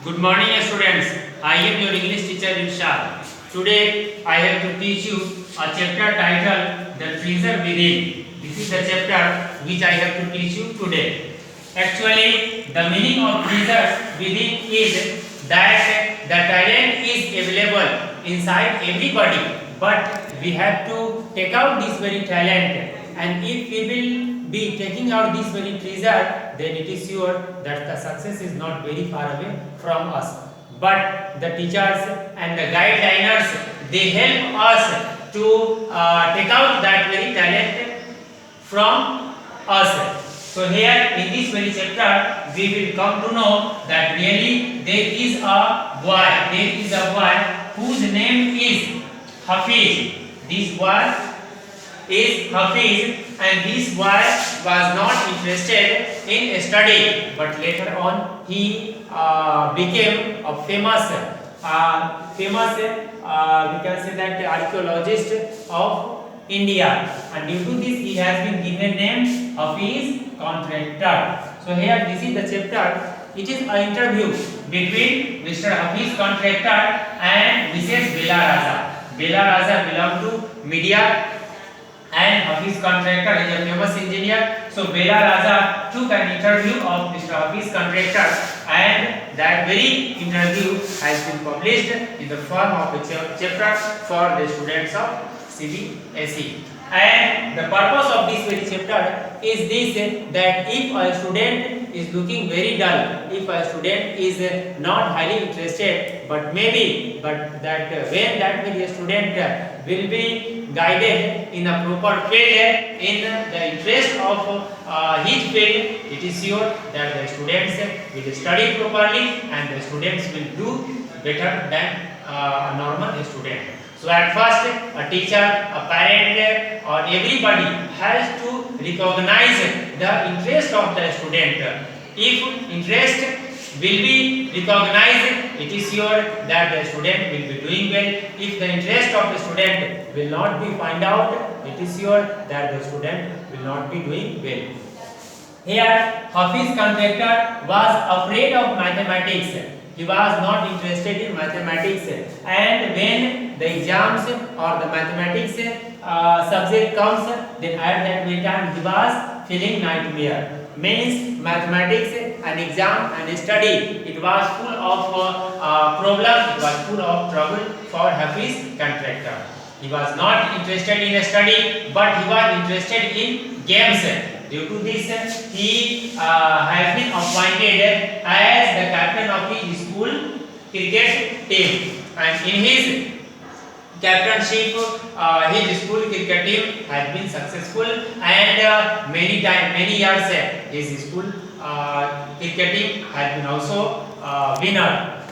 Good morning, students. I am your English teacher Irshad. Today I have to teach you a chapter titled "The Treasure Within." This is the chapter which I have to teach you today. Actually, the meaning of treasure within is that the talent is available inside everybody, but we have to take out this very talent. And if we will be taking out this very treasure, then it is sure that the success is not very far away from us. But the teachers and the guideliners, they help us to take out that very talent from us. So here in this very chapter, we will come to know that really there is a boy whose name is Hafiz. This boy is Hafiz, and this boy was not interested in study, but later on he became a we can say that archaeologist of India, and due to this he has been given name Hafiz Contractor. So here this is the chapter. It is an interview between Mr. Hafiz Contractor and Mrs. Bela Raza. Bela Raza belonged to media and Hafiz Contractor is a famous engineer. So Bela Raza took an interview of Mr. Hafiz Contractor, and that very interview has been published in the form of a chapter for the students of CBSE. And the purpose of this very chapter is this, that if a student is looking very dull, if a student is not highly interested, but that when that very student will be guided in a proper field, in the interest of his field, it is sure that the students will study properly and the students will do better than a normal student. So at first, a teacher, a parent, or everybody has to recognize the interest of the student. If interest will be recognized, it is sure that the student will be doing well. If the interest of the student will not be found out, it is sure that the student will not be doing well. Here, Hafiz Contractor was afraid of mathematics. He was not interested in mathematics, and when the exams or the mathematics subject comes, then at that very time he was feeling nightmare. Means mathematics and exam and study, it was full of problem, it was full of trouble for Hafiz Contractor. He was not interested in study, but he was interested in games. Due to this, he has been appointed as the captain of his school cricket team, and in his captainship, his school cricket team has been successful, and many years his school cricket team has been also winner.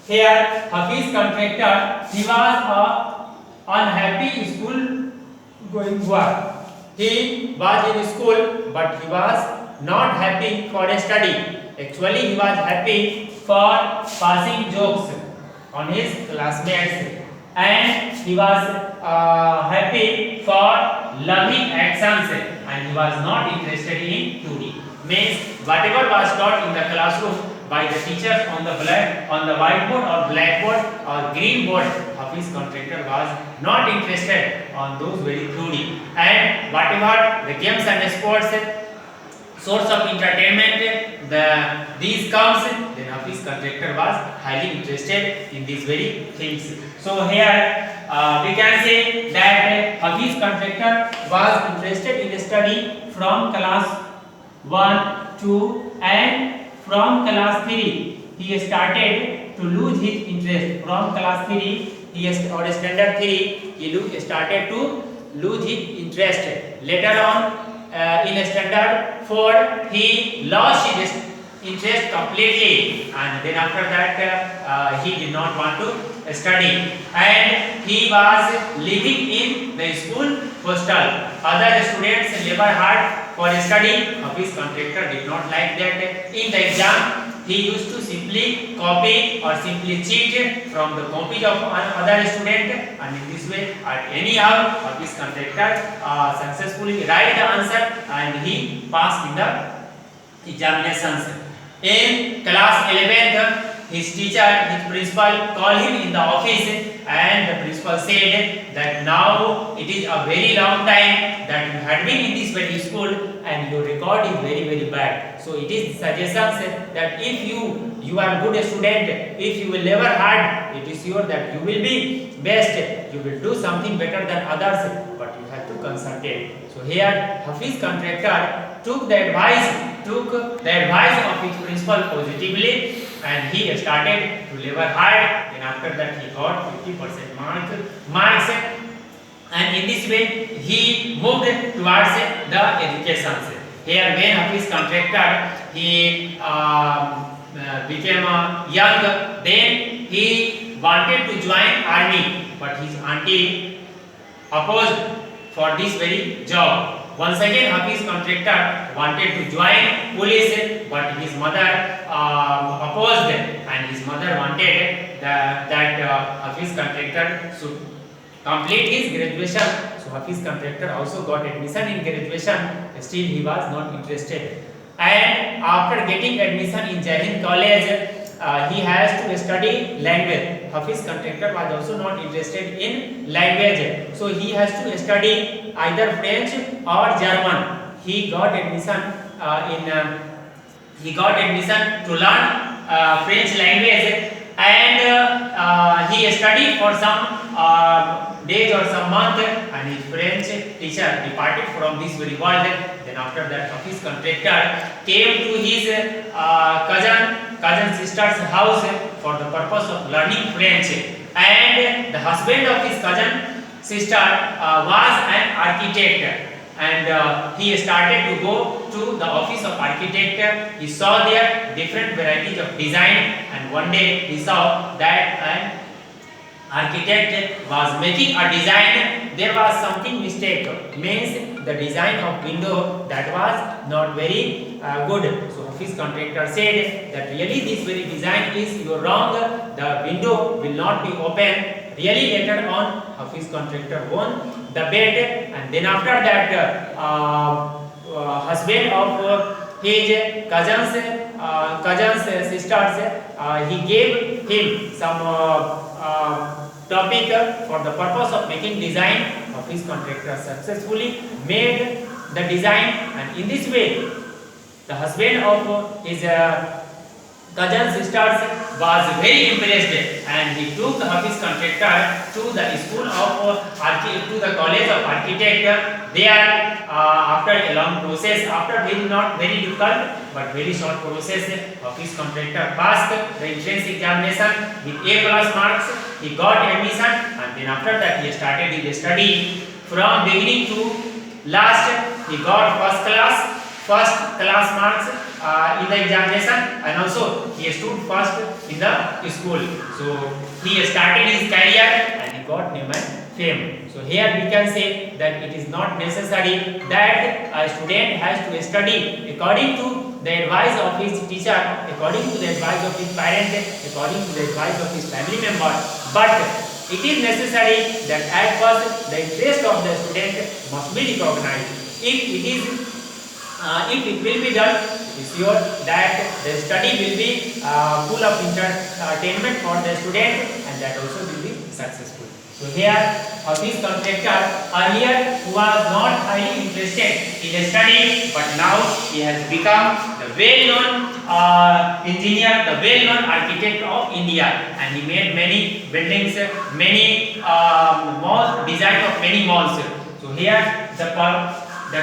Here, Hafiz Contractor, he was a unhappy school going boy. He was in school, but he was not happy for a study. Actually, he was happy for passing jokes on his classmates, and he was happy for learning actions, and he was not interested in theory. Means whatever was taught in the classroom by the teachers on the whiteboard or blackboard or green board, Hafiz Contractor was not interested on those very theory. And whatever the games and sports, source of entertainment, these comes, then Hafiz Contractor was highly interested in these very things. So here we can say that Hafiz Contractor was interested in study from class 1, 2, and from class 3 he started to lose his interest. From class 3 or standard 3 he started to lose his interest. Later on in standard 4 he lost his interest completely, and then after that he did not want to study, and he was living in the school hostel. Other students labor hard for study. Hafiz Contractor did not like that. In the exam, he used to simply copy or simply cheat from the copies of other student, and in this way, anyhow, Hafiz Contractor successfully write the answer and he passed in the examinations. In class 11th, his teacher, his principal called him in the office, and the principal said that now it is a very long time that you had been in this very school and your record is very bad. So it is suggestions that if you are good student, if you will never hard, it is sure that you will be best, you will do something better than others, but you have to consult it. So here Hafiz contractor took the advice of his principal positively, and he started to labor hard. Then after that he got 50% marks, and in this way he moved towards the education. Here when Hafiz contractor he became young, then he wanted to join army, but his auntie opposed for this very job. Once again Hafiz contractor wanted to join police, but his mother opposed, and his mother wanted that Hafiz contractor should complete his graduation. So Hafiz contractor also got admission in graduation, still he was not interested. And after getting admission in Jai Hind College, he has to study language. Hafiz contractor was also not interested in language, so he has to study either French or German. He got admission to learn French language, and he studied for some days or some month, and his French teacher departed from this very world. Then after that Hafiz contractor came to his cousin sister's house for the purpose of learning French, and the husband of his cousin sister was an architect, and he started to go to the office of architect. He saw there different varieties of design, and one day he saw that an architect was making a design. There was something mistake, means the design of window that was not very good. So Hafiz contractor said that really this very design is wrong, the window will not be open. Really later on Hafiz contractor won the bid, and then after that husband of his cousins sisters, he gave him some topic for the purpose of making design. Hafiz contractor successfully made the design, and in this way the husband of his cousin sisters was very impressed, and he took Hafiz contractor to the school of to the college of architect. There after a long process, after very not very difficult but very short process, Hafiz contractor passed the entrance examination with A+ marks. He got admission, and then after that he started his study from beginning to last. He got first class marks in the examination, and also he stood first in the school. So he started his career and he got name and fame. So here we can say that it is not necessary that a student has to study according to the advice of his teacher, according to the advice of his parents, according to the advice of his family member, but it is necessary that at first the interest of the student must be recognized. If it will be done, it is sure that the study will be full of entertainment for the student, and that also will be successful. So here Hafiz contractor earlier was not highly interested in study, but now he has become the well-known engineer, the well-known architect of India, and he made many buildings, many malls, design of many malls. So here the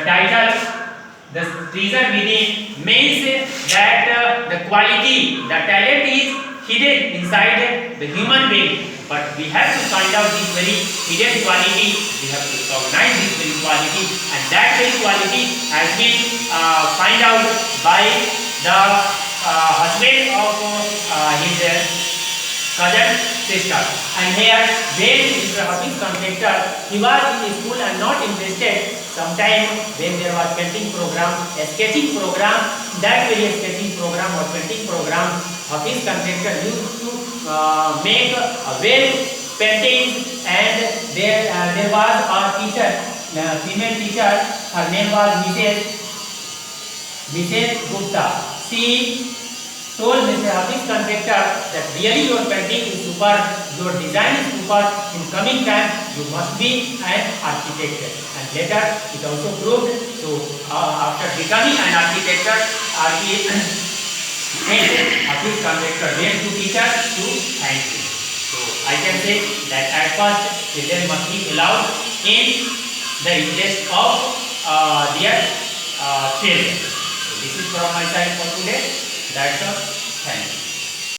title, the reason within, means that the quality, the talent is hidden inside the human being, but we have to find out this very hidden quality. We have to recognize this very quality, and that very quality has been find out by the husband of his cousin sister. And here when Mr. Hafiz contractor, he was in school and not interested. Sometime when there was painting program, a sketching program, that very sketching program or painting program, Hafiz contractor used to make a well painting, and there was a teacher, female teacher, her name was Mrs. Gupta. told Mr. Hafiz contractor that really your painting is super, your design is super, in coming time you must be an architect. And later it also proved. So after becoming an architect, Hafiz contractor went to teacher to thank him. So I can say that at first children must be allowed in the interest of their children. So this is from my side for today. That's all. Thank you.